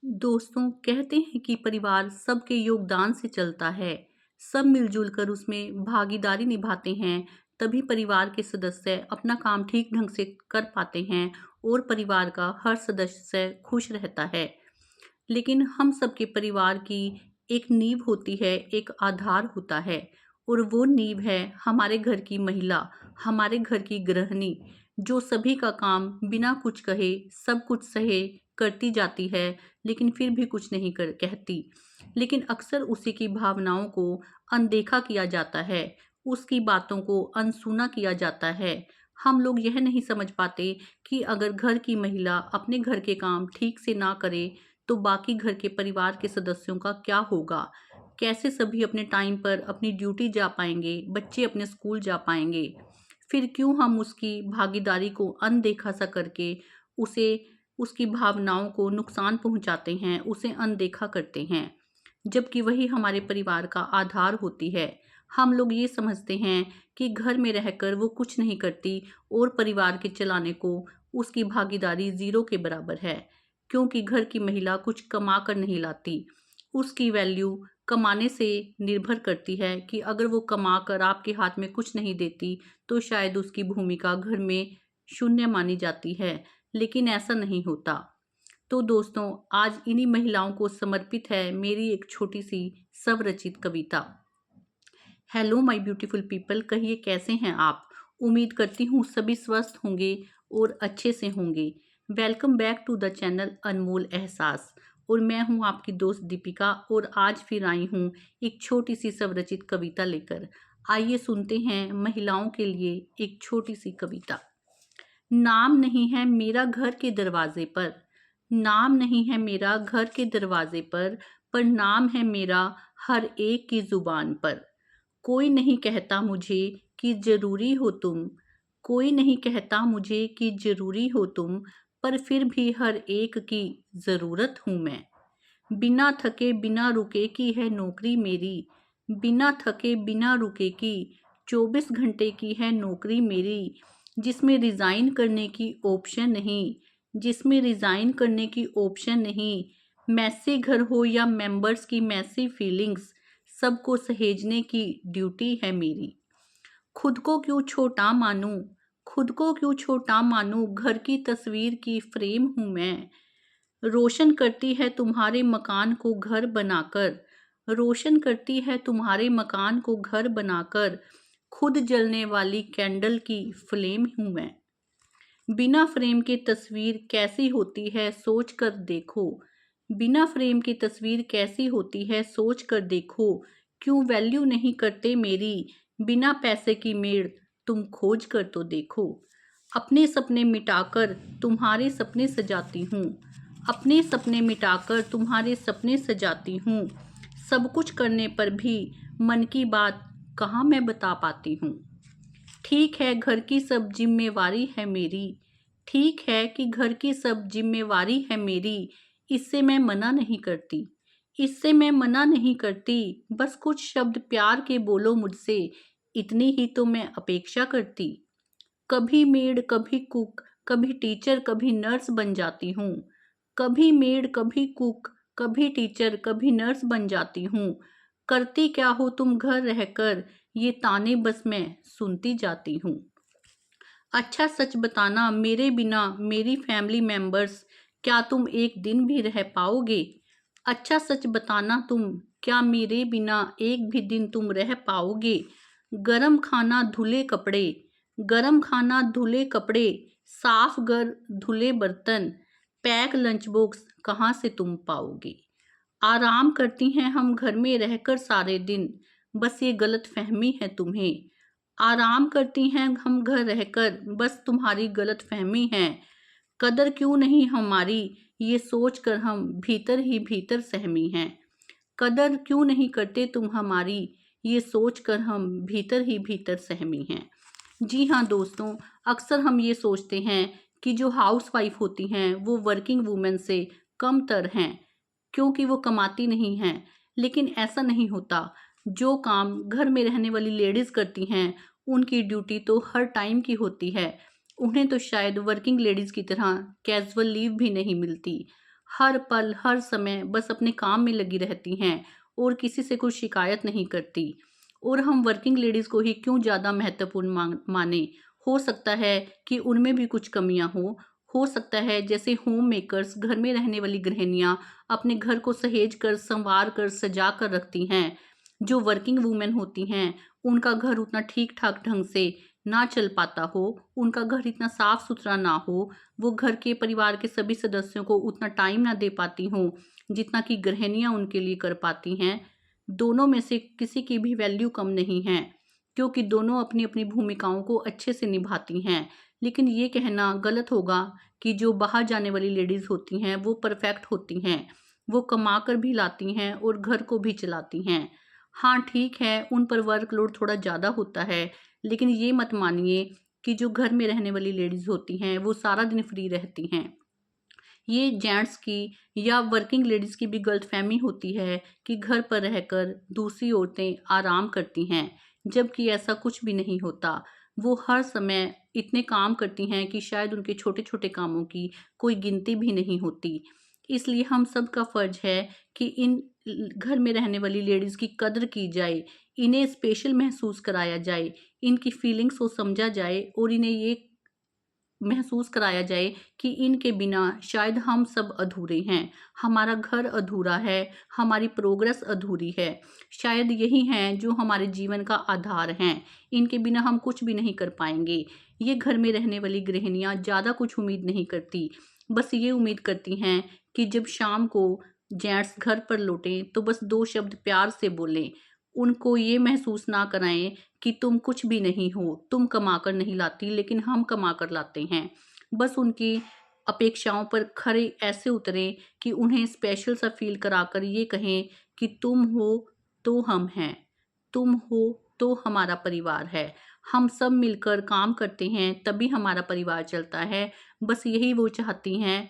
दोस्तों कहते हैं कि परिवार सबके योगदान से चलता है। सब मिलजुल कर उसमें भागीदारी निभाते हैं, तभी परिवार के सदस्य अपना काम ठीक ढंग से कर पाते हैं और परिवार का हर सदस्य खुश रहता है। लेकिन हम सबके परिवार की एक नींव होती है, एक आधार होता है, और वो नींव है हमारे घर की महिला, हमारे घर की गृहिणी, जो सभी का काम बिना कुछ कहे सब कुछ सहे करती जाती है, लेकिन फिर भी कुछ नहीं कर कहती। लेकिन अक्सर उसी की भावनाओं को अनदेखा किया जाता है, उसकी बातों को अनसुना किया जाता है। हम लोग यह नहीं समझ पाते कि अगर घर की महिला अपने घर के काम ठीक से ना करे तो बाकी घर के परिवार के सदस्यों का क्या होगा? कैसे सभी अपने टाइम पर अपनी ड्यूटी जा पाएंगे, बच्चे अपने स्कूल जा पाएंगे? फिर क्यों हम उसकी भागीदारी को अनदेखा सा करके उसे उसकी भावनाओं को नुकसान पहुंचाते हैं, उसे अनदेखा करते हैं, जबकि वही हमारे परिवार का आधार होती है। हम लोग ये समझते हैं कि घर में रहकर वो कुछ नहीं करती और परिवार के चलाने को उसकी भागीदारी ज़ीरो के बराबर है, क्योंकि घर की महिला कुछ कमा कर नहीं लाती। उसकी वैल्यू कमाने से निर्भर करती है कि अगर वो कमा कर आपके हाथ में कुछ नहीं देती तो शायद उसकी भूमिका घर में शून्य मानी जाती है, लेकिन ऐसा नहीं होता। तो दोस्तों, आज इन्हीं महिलाओं को समर्पित है मेरी एक छोटी सी स्वरचित कविता। हेलो माय ब्यूटीफुल पीपल, कहिए कैसे हैं आप? उम्मीद करती हूँ सभी स्वस्थ होंगे और अच्छे से होंगे। Welcome back to the channel Anmol Ehsaas, और मैं हूँ आपकी दोस्त दीपिका, और आज फिर आई हूँ एक छोटी सी स्वरचित कविता लेकर। आइए सुनते हैं महिलाओं के लिए एक छोटी सी कविता। नाम नहीं है मेरा घर के दरवाजे पर, नाम नहीं है मेरा घर के दरवाजे पर नाम है मेरा हर एक की जुबान पर। कोई नहीं कहता मुझे कि जरूरी हो तुम, कोई नहीं कहता मुझे कि जरूरी हो तुम, पर फिर भी हर एक की जरूरत हूं मैं। बिना थके बिना रुके की है नौकरी मेरी, बिना थके बिना रुके की 24 घंटे की है नौकरी मेरी, जिसमें रिज़ाइन करने की ऑप्शन नहीं, जिसमें रिज़ाइन करने की ऑप्शन नहीं। मैसी घर हो या मेंबर्स की मैसी फीलिंग्स, सबको सहेजने की ड्यूटी है मेरी। खुद को क्यों छोटा मानूं, खुद को क्यों छोटा मानूं, घर की तस्वीर की फ्रेम हूं मैं। रोशन करती है तुम्हारे मकान को घर बनाकर, रोशन करती है तुम्हारे मकान को घर बनाकर, खुद जलने वाली कैंडल की फ्लेम हूं मैं। बिना फ्रेम के तस्वीर कैसी होती है सोच कर देखो, बिना फ्रेम की तस्वीर कैसी होती है सोच कर देखो। क्यों वैल्यू नहीं करते मेरी, बिना पैसे की मेड़ तुम खोज कर तो देखो। अपने सपने मिटाकर तुम्हारे सपने सजाती हूँ, अपने सपने मिटाकर तुम्हारे सपने सजाती हूँ। सब कुछ करने पर भी मन की बात कहाँ मैं बता पाती हूँ। ठीक है घर की सब जिम्मेवारी है मेरी, ठीक है कि घर की सब जिम्मेवारी है मेरी, इससे मैं मना नहीं करती, इससे मैं मना नहीं करती। बस कुछ शब्द प्यार के बोलो मुझसे, इतनी ही तो मैं अपेक्षा करती। कभी मेड कभी कुक, कभी टीचर कभी नर्स बन जाती हूँ, कभी मेड कभी कुक, कभी टीचर कभी नर्स बन जाती हूँ। करती क्या हो तुम घर रहकर, ये ताने बस मैं सुनती जाती हूँ। अच्छा सच बताना मेरे बिना मेरी फैमिली मेंबर्स, क्या तुम एक दिन भी रह पाओगे? अच्छा सच बताना तुम, क्या मेरे बिना एक भी दिन तुम रह पाओगे? गरम खाना धुले कपड़े, गरम खाना धुले कपड़े, साफ घर धुले बर्तन, पैक लंच बॉक्स कहाँ से तुम पाओगे? आराम करती हैं हम घर में रहकर सारे दिन, बस ये गलत फहमी है तुम्हें। आराम करती हैं हम घर रहकर, बस तुम्हारी गलत फहमी है। कदर क्यों नहीं हमारी, ये सोच कर हम भीतर ही भीतर सहमी हैं। कदर क्यों नहीं करते तुम हमारी, ये सोच कर हम भीतर ही भीतर सहमी हैं। जी हाँ दोस्तों, अक्सर हम ये सोचते हैं कि जो हाउस वाइफ होती हैं वो वर्किंग वूमेन से कमतर हैं, क्योंकि वो कमाती नहीं हैं। लेकिन ऐसा नहीं होता। जो काम घर में रहने वाली लेडीज़ करती हैं उनकी ड्यूटी तो हर टाइम की होती है। उन्हें तो शायद वर्किंग लेडीज़ की तरह कैजुअल लीव भी नहीं मिलती। हर पल, हर समय बस अपने काम में लगी रहती हैं और किसी से कोई शिकायत नहीं करती। और हम वर्किंग लेडीज़ को ही क्यों ज़्यादा महत्वपूर्ण माने। हो सकता है कि उनमें भी कुछ कमियां हो सकता है जैसे होम मेकर्स, घर में रहने वाली गृहिणियां अपने घर को सहेज कर, संवार कर, सजा कर रखती हैं। जो वर्किंग वूमेन होती हैं, उनका घर उतना ठीक ठाक ढंग से ना चल पाता हो, उनका घर इतना साफ सुथरा ना हो, वो घर के परिवार के सभी सदस्यों को उतना टाइम ना दे पाती हों जितना कि गृहिणियां उनके लिए कर पाती हैं। दोनों में से किसी की भी वैल्यू कम नहीं है, क्योंकि दोनों अपनी अपनी भूमिकाओं को अच्छे से निभाती हैं। लेकिन ये कहना गलत होगा कि जो बाहर जाने वाली लेडीज़ होती हैं वो परफेक्ट होती हैं। वो कमा कर भी लाती हैं और घर को भी चलाती हैं। हाँ ठीक है, उन पर वर्कलोड थोड़ा ज़्यादा होता है, लेकिन ये मत मानिए कि जो घर में रहने वाली लेडीज़ होती हैं वो सारा दिन फ्री रहती हैं। ये जेंट्स की या वर्किंग लेडीज़ की भी गलतफहमी होती है कि घर पर रहकर दूसरी औरतें आराम करती हैं, जबकि ऐसा कुछ भी नहीं होता। वो हर समय इतने काम करती हैं कि शायद उनके छोटे-छोटे कामों की कोई गिनती भी नहीं होती। इसलिए हम सबका फ़र्ज़ है कि इन घर में रहने वाली लेडीज़ की कद्र की जाए, इन्हें स्पेशल महसूस कराया जाए, इनकी फीलिंग्स को समझा जाए और इन्हें ये महसूस कराया जाए कि इनके बिना शायद हम सब अधूरे हैं, हमारा घर अधूरा है, हमारी प्रोग्रेस अधूरी है। शायद यही हैं जो हमारे जीवन का आधार हैं, इनके बिना हम कुछ भी नहीं कर पाएँगे। ये घर में रहने वाली गृहिणियाँ ज़्यादा कुछ उम्मीद नहीं करती, बस ये उम्मीद करती हैं कि जब शाम को जेंट्स घर पर लौटें तो बस 2 शब्द प्यार से बोलें। उनको ये महसूस ना कराएँ कि तुम कुछ भी नहीं हो, तुम कमा कर नहीं लाती लेकिन हम कमा कर लाते हैं। बस उनकी अपेक्षाओं पर खरे ऐसे उतरें कि उन्हें स्पेशल सा फ़ील कराकर ये कहें कि तुम हो तो हम हैं, तुम हो तो हमारा परिवार है। हम सब मिलकर काम करते हैं तभी हमारा परिवार चलता है। बस यही वो चाहती हैं